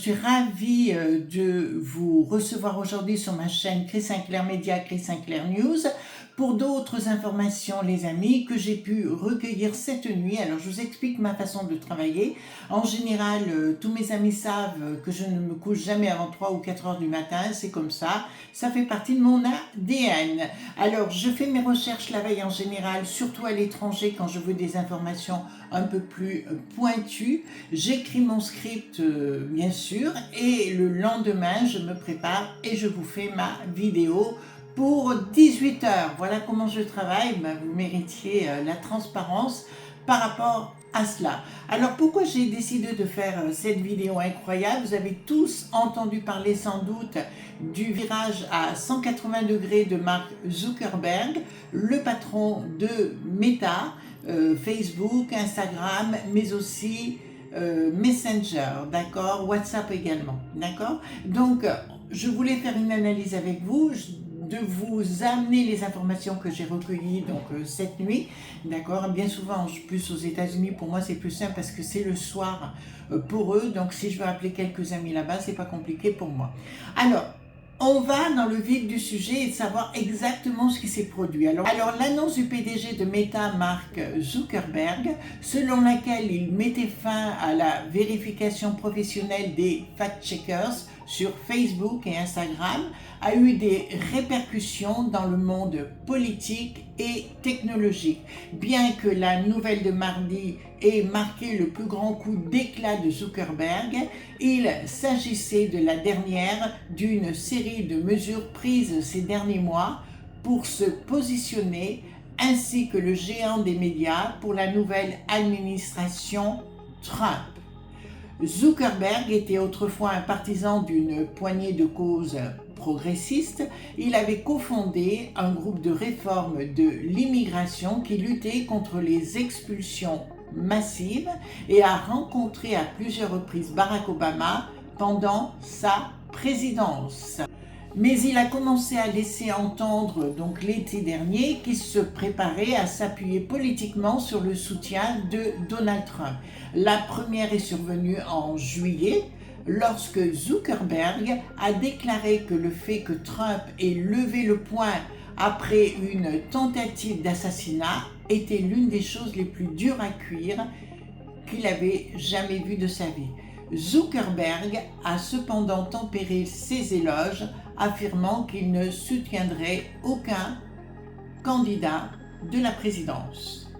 suis ravie de vous recevoir aujourd'hui sur ma chaîne Chris Sinclair Media, Chris Sinclair News, pour d'autres informations, les amis, que j'ai pu recueillir cette nuit. Alors, je vous explique ma façon de travailler. En général, tous mes amis savent que je ne me couche jamais avant 3 ou 4 heures du matin. C'est comme ça. Ça fait partie de mon ADN. Alors, je fais mes recherches la veille en général, surtout à l'étranger, quand je veux des informations un peu plus pointues. J'écris mon script, bien sûr, et le lendemain, je me prépare et je vous fais ma vidéo pour 18 heures. Voilà comment je travaille. Vous méritiez la transparence par rapport à cela. Alors pourquoi j'ai décidé de faire cette vidéo incroyable? Vous avez tous entendu parler sans doute du virage à 180 degrés de Mark Zuckerberg, le patron de Meta, Facebook, Instagram, mais aussi Messenger, d'accord, WhatsApp également, d'accord. Donc je voulais faire une analyse avec vous, de vous amener les informations que j'ai recueillies cette nuit, d'accord. Bien souvent, plus aux États-Unis, pour moi c'est plus simple parce que c'est le soir pour eux, donc si je veux appeler quelques amis là-bas, c'est pas compliqué pour moi. Alors, on va dans le vif du sujet et de savoir exactement ce qui s'est produit. Alors l'annonce du PDG de Meta, Mark Zuckerberg, selon laquelle il mettait fin à la vérification professionnelle des fact-checkers sur Facebook et Instagram, a eu des répercussions dans le monde politique et technologique. Bien que la nouvelle de mardi ait marqué le plus grand coup d'éclat de Zuckerberg, il s'agissait de la dernière d'une série de mesures prises ces derniers mois pour se positionner, ainsi que le géant des médias, pour la nouvelle administration Trump. Zuckerberg était autrefois un partisan d'une poignée de causes progressistes. Il avait cofondé un groupe de réforme de l'immigration qui luttait contre les expulsions massives et a rencontré à plusieurs reprises Barack Obama pendant sa présidence. Mais il a commencé à laisser entendre l'été dernier qu'il se préparait à s'appuyer politiquement sur le soutien de Donald Trump. La première est survenue en juillet, lorsque Zuckerberg a déclaré que le fait que Trump ait levé le poing après une tentative d'assassinat était l'une des choses les plus dures à cuire qu'il avait jamais vues de sa vie. Zuckerberg a cependant tempéré ses éloges, affirmant qu'il ne soutiendrait aucun candidat de la présidence.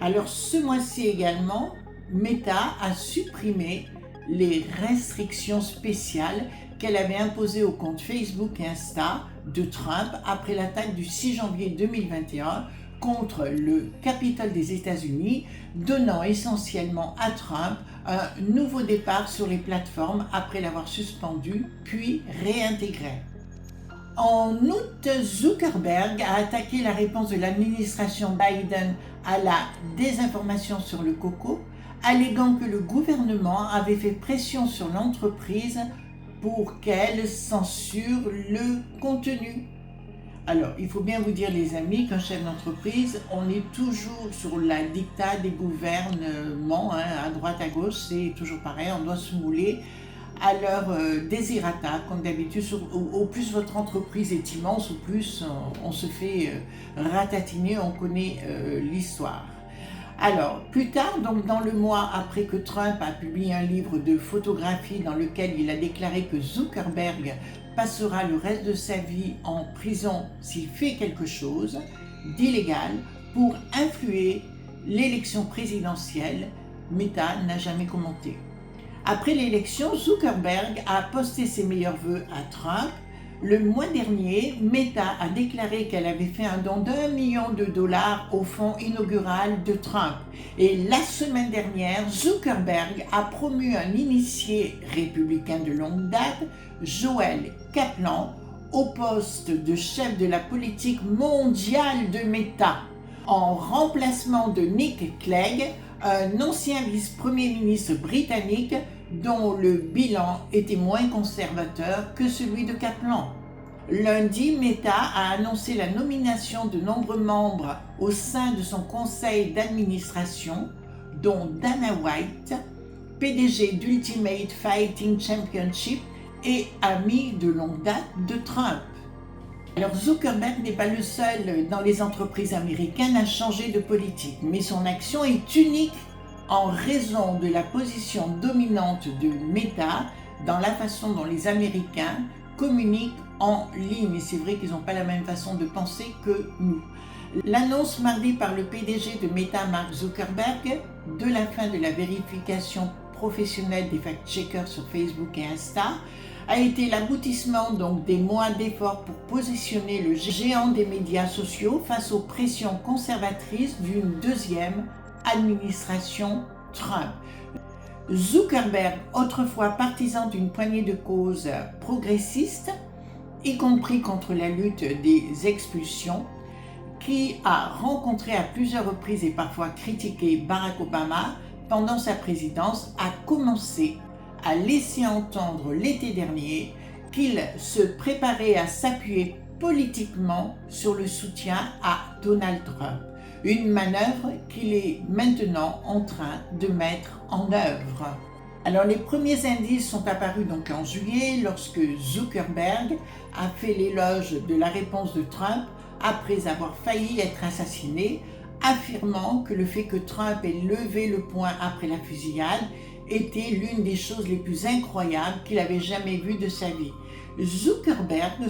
Alors ce mois-ci également, Meta a supprimé les restrictions spéciales qu'elle avait imposées aux comptes Facebook et Insta de Trump après l'attaque du 6 janvier 2021 contre le Capitole des États-Unis, donnant essentiellement à Trump un nouveau départ sur les plateformes après l'avoir suspendu puis réintégré. En août, Zuckerberg a attaqué la réponse de l'administration Biden à la désinformation sur le coco, alléguant que le gouvernement avait fait pression sur l'entreprise pour qu'elle censure le contenu. Alors, il faut bien vous dire, les amis, qu'un chef d'entreprise, on est toujours sur la dictat des gouvernements, à droite, à gauche, c'est toujours pareil, on doit se mouler à leur désirata, comme d'habitude. Au plus votre entreprise est immense, au plus on se fait ratatiner, on connaît l'histoire. Alors, plus tard, dans le mois après que Trump a publié un livre de photographie dans lequel il a déclaré que Zuckerberg passera le reste de sa vie en prison s'il fait quelque chose d'illégal pour influer l'élection présidentielle, Meta n'a jamais commenté. Après l'élection, Zuckerberg a posté ses meilleurs vœux à Trump. Le mois dernier, Meta a déclaré qu'elle avait fait un don d'1 million de dollars au fonds inaugural de Trump. Et la semaine dernière, Zuckerberg a promu un initié républicain de longue date, Joel Kaplan, au poste de chef de la politique mondiale de Meta, en remplacement de Nick Clegg, un ancien vice-premier ministre britannique dont le bilan était moins conservateur que celui de Kaplan. Lundi, Meta a annoncé la nomination de nombreux membres au sein de son conseil d'administration, dont Dana White, PDG d'Ultimate Fighting Championship et ami de longue date de Trump. Alors Zuckerberg n'est pas le seul dans les entreprises américaines à changer de politique, mais son action est unique en raison de la position dominante de Meta dans la façon dont les Américains communiquent en ligne. Et c'est vrai qu'ils n'ont pas la même façon de penser que nous. L'annonce mardi par le PDG de Meta, Mark Zuckerberg, de la fin de la vérification professionnelle des fact-checkers sur Facebook et Insta a été l'aboutissement donc des mois d'efforts pour positionner le géant des médias sociaux face aux pressions conservatrices d'une deuxième administration Trump. Zuckerberg, autrefois partisan d'une poignée de causes progressistes, y compris contre la lutte des expulsions, qui a rencontré à plusieurs reprises et parfois critiqué Barack Obama pendant sa présidence, a commencé à laisser entendre l'été dernier qu'il se préparait à s'appuyer politiquement sur le soutien à Donald Trump. Une manœuvre qu'il est maintenant en train de mettre en œuvre. Alors les premiers indices sont apparus donc en juillet lorsque Zuckerberg a fait l'éloge de la réponse de Trump après avoir failli être assassiné, affirmant que le fait que Trump ait levé le poing après la fusillade était l'une des choses les plus incroyables qu'il avait jamais vues de sa vie. Zuckerberg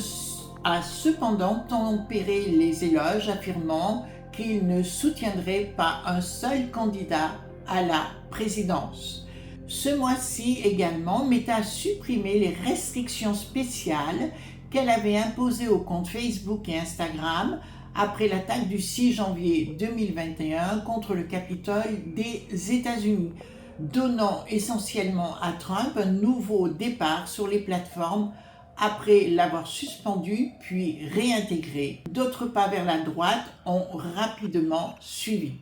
a cependant tempéré les éloges, affirmant qu'il ne soutiendrait pas un seul candidat à la présidence. Ce mois-ci également, Meta a supprimé les restrictions spéciales qu'elle avait imposées aux comptes Facebook et Instagram après l'attaque du 6 janvier 2021 contre le Capitole des États-Unis, donnant essentiellement à Trump un nouveau départ sur les plateformes après l'avoir suspendu puis réintégré. D'autres pas vers la droite ont rapidement suivi.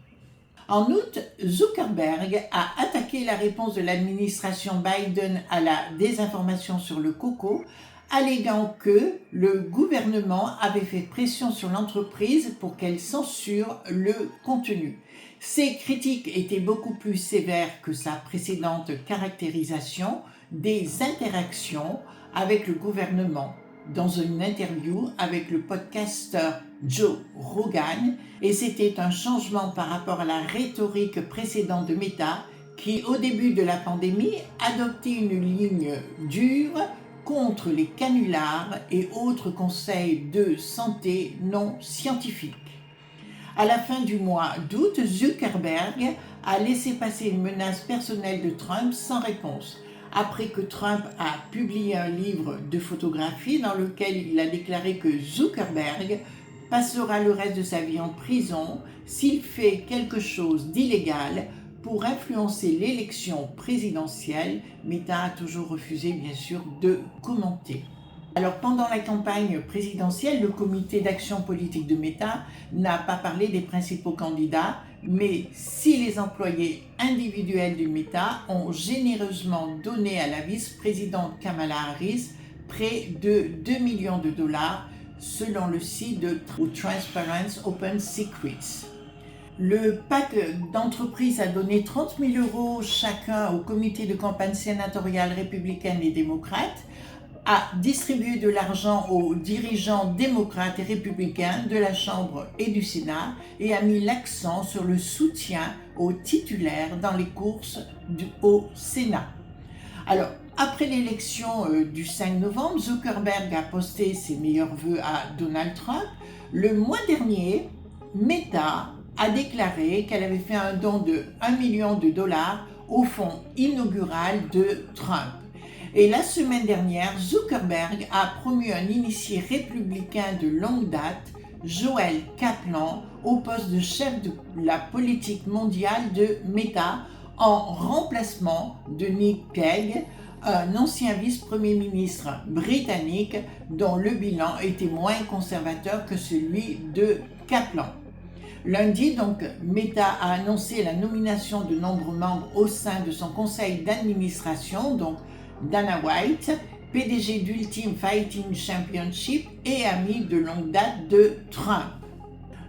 En août, Zuckerberg a attaqué la réponse de l'administration Biden à la désinformation sur le coco, alléguant que le gouvernement avait fait pression sur l'entreprise pour qu'elle censure le contenu. Ces critiques étaient beaucoup plus sévères que sa précédente caractérisation des interactions avec le gouvernement dans une interview avec le podcasteur Joe Rogan, et c'était un changement par rapport à la rhétorique précédente de Meta qui, au début de la pandémie, adoptait une ligne dure contre les canulars et autres conseils de santé non scientifiques. À la fin du mois d'août, Zuckerberg a laissé passer une menace personnelle de Trump sans réponse, après que Trump a publié un livre de photographie dans lequel il a déclaré que Zuckerberg passera le reste de sa vie en prison s'il fait quelque chose d'illégal pour influencer l'élection présidentielle. Meta a toujours refusé, bien sûr, de commenter. Alors, pendant la campagne présidentielle, le comité d'action politique de Meta n'a pas parlé des principaux candidats, mais si les employés individuels de Meta ont généreusement donné à la vice-présidente Kamala Harris près de 2 millions de dollars, selon le site de Transparency Open Secrets. Le PAC d'entreprise a donné 30 000 € chacun au comité de campagne sénatoriale républicaine et démocrate, a distribué de l'argent aux dirigeants démocrates et républicains de la Chambre et du Sénat et a mis l'accent sur le soutien aux titulaires dans les courses au Sénat. Alors, après l'élection du 5 novembre, Zuckerberg a posté ses meilleurs vœux à Donald Trump. Le mois dernier, Meta a déclaré qu'elle avait fait un don de 1 million de dollars au fonds inaugural de Trump. Et la semaine dernière, Zuckerberg a promu un initié républicain de longue date, Joel Kaplan, au poste de chef de la politique mondiale de Meta, en remplacement de Nick Clegg, un ancien vice-premier ministre britannique dont le bilan était moins conservateur que celui de Kaplan. Lundi, donc, Meta a annoncé la nomination de nombreux membres au sein de son conseil d'administration, donc Dana White, PDG d'Ultimate Fighting Championship et ami de longue date de Trump.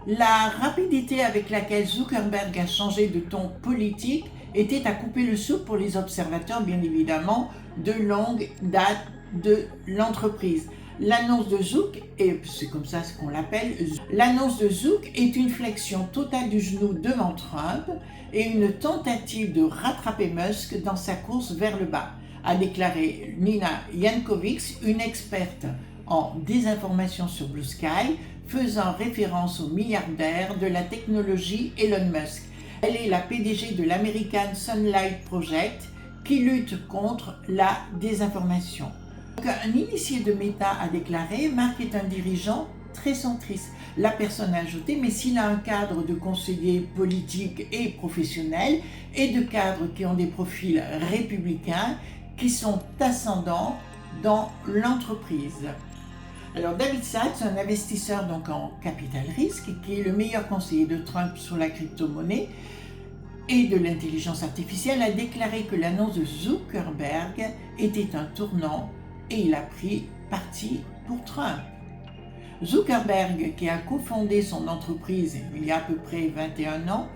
La rapidité avec laquelle Zuckerberg a changé de ton politique était à couper le souffle pour les observateurs, bien évidemment, de longue date de l'entreprise. L'annonce de Zuck, et c'est comme ça qu'on l'appelle, l'annonce de Zuck est une flexion totale du genou devant Trump et une tentative de rattraper Musk dans sa course vers le bas, a déclaré Nina Jankowicz, une experte en désinformation sur Blue Sky, faisant référence au milliardaire de la technologie Elon Musk. Elle est la PDG de l'American Sunlight Project qui lutte contre la désinformation. Donc, un initié de Meta a déclaré « Mark est un dirigeant très centriste ». La personne a ajouté « Mais s'il a un cadre de conseillers politiques et professionnels et de cadres qui ont des profils républicains qui sont ascendants dans l'entreprise ». Alors David Sacks, un investisseur donc en capital risque, qui est le meilleur conseiller de Trump sur la crypto-monnaie et de l'intelligence artificielle, a déclaré que l'annonce de Zuckerberg était un tournant et il a pris parti pour Trump. Zuckerberg, qui a cofondé son entreprise il y a à peu près 21 ans,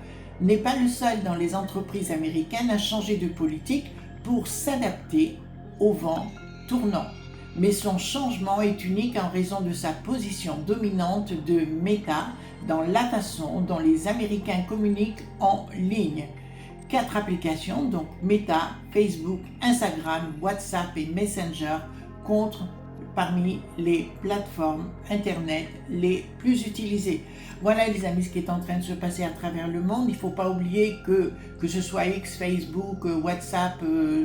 n'est pas le seul dans les entreprises américaines à changer de politique pour s'adapter au vent tournant. Mais son changement est unique en raison de sa position dominante de Meta dans la façon dont les Américains communiquent en ligne. 4 applications, donc Meta, Facebook, Instagram, WhatsApp et Messenger, comptent parmi les plateformes Internet les plus utilisées. Voilà les amis ce qui est en train de se passer à travers le monde. Il ne faut pas oublier que ce soit X, Facebook, WhatsApp,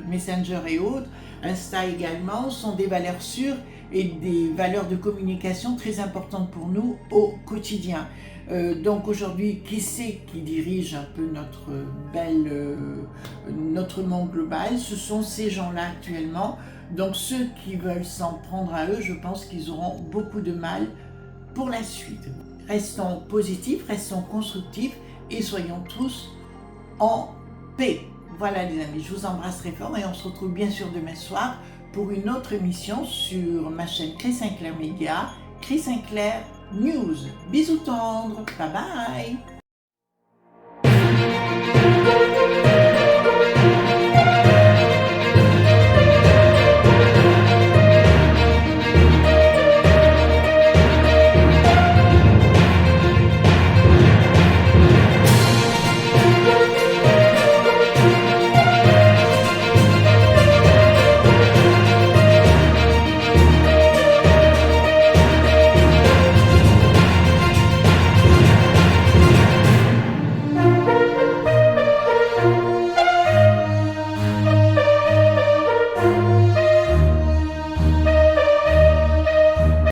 Messenger et autres, Insta également, sont des valeurs sûres et des valeurs de communication très importantes pour nous au quotidien. Donc aujourd'hui, qui c'est qui dirige un peu notre monde global? Ce sont ces gens-là actuellement. Donc ceux qui veulent s'en prendre à eux, je pense qu'ils auront beaucoup de mal pour la suite. Restons positifs, restons constructifs et soyons tous en paix. Voilà les amis, je vous embrasse très fort et on se retrouve bien sûr demain soir pour une autre émission sur ma chaîne Chris Sinclair Media, Chris Sinclair News. Bisous tendres, bye bye.